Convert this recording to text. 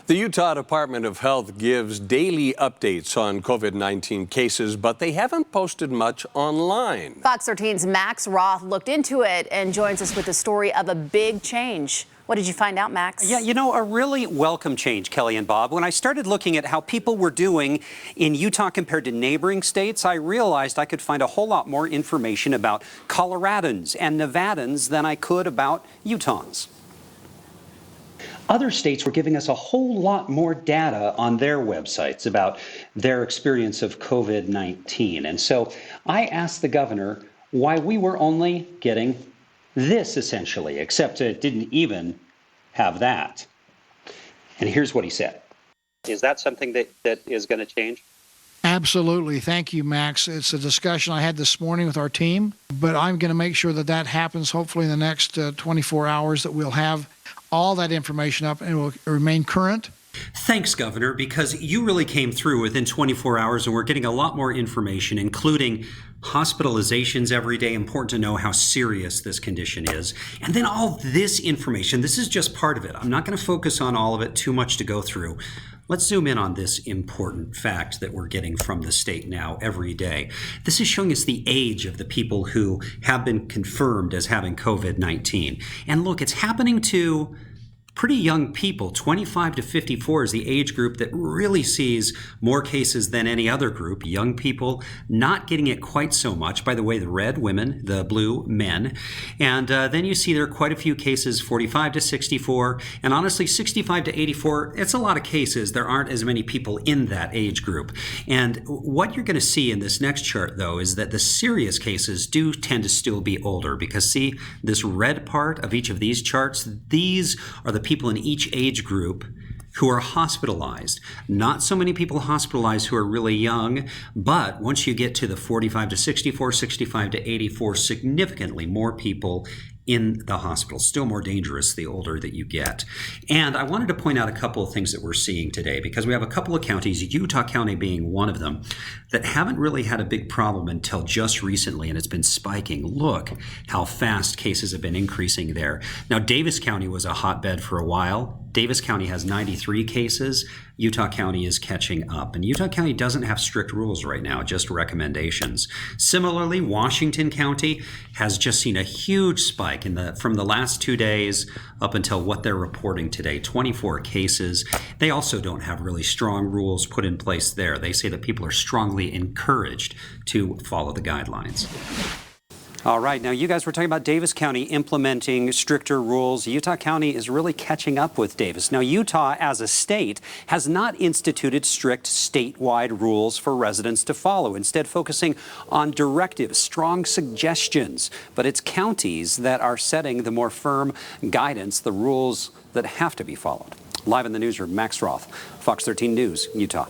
The Utah Department of Health gives daily updates on COVID-19 cases, but they haven't posted much online. Fox 13's Max Roth looked into it and joins us with the story of a big change. What did you find out, Max? Yeah, a really welcome change, Kelly and Bob. When I started looking at how people were doing in Utah compared to neighboring states, I realized I could find a whole lot more information about Coloradans and Nevadans than I could about Utahns. Other states were giving us a whole lot more data on their websites about their experience of COVID-19. And so I asked the governor why we were only getting this, essentially, except it didn't even have that. And here's what he said. Is that something that is going to change? Absolutely. Thank you, Max. It's a discussion I had this morning with our team, but I'm going to make sure that that happens hopefully in the next 24 hours, that we'll have all that information up and it will remain current. Thanks, Governor, because you really came through within 24 hours and we're getting a lot more information, including hospitalizations every day. Important to know how serious this condition is. And then all this information, this is just part of it. I'm not going to focus on all of it, too much to go through. Let's zoom in on this important fact that we're getting from the state now every day. This is showing us the age of the people who have been confirmed as having COVID-19. And look, it's happening to pretty young people. 25 to 54 is the age group that really sees more cases than any other group. Young people not getting it quite so much. By the way, the red, women, the blue, men. And then you see there are quite a few cases, 45 to 64. And honestly, 65 to 84, it's a lot of cases. There aren't as many people in that age group. And what you're going to see in this next chart, though, is that the serious cases do tend to still be older. Because see, this red part of each of these charts, these are the people in each age group who are hospitalized. Not so many people hospitalized who are really young, but once you get to the 45 to 64, 65 to 84, significantly more people in the hospital. Still more dangerous the older that you get. And I wanted to point out a couple of things that we're seeing today, because we have a couple of counties, Utah County being one of them, that haven't really had a big problem until just recently, and it's been spiking. Look how fast cases have been increasing there. Now, Davis County was a hotbed for a while. Davis County has 93 cases. Utah County is catching up. And Utah County doesn't have strict rules right now, just recommendations. Similarly, Washington County has just seen a huge spike from the last 2 days up until what they're reporting today, 24 cases. They also don't have really strong rules put in place there. They say that people are strongly encouraged to follow the guidelines. All right. Now, you guys were talking about Davis County implementing stricter rules. Utah County is really catching up with Davis. Now, Utah, as a state, has not instituted strict statewide rules for residents to follow, instead focusing on directives, strong suggestions. But it's counties that are setting the more firm guidance, the rules that have to be followed. Live in the newsroom, Max Roth, Fox 13 News, Utah.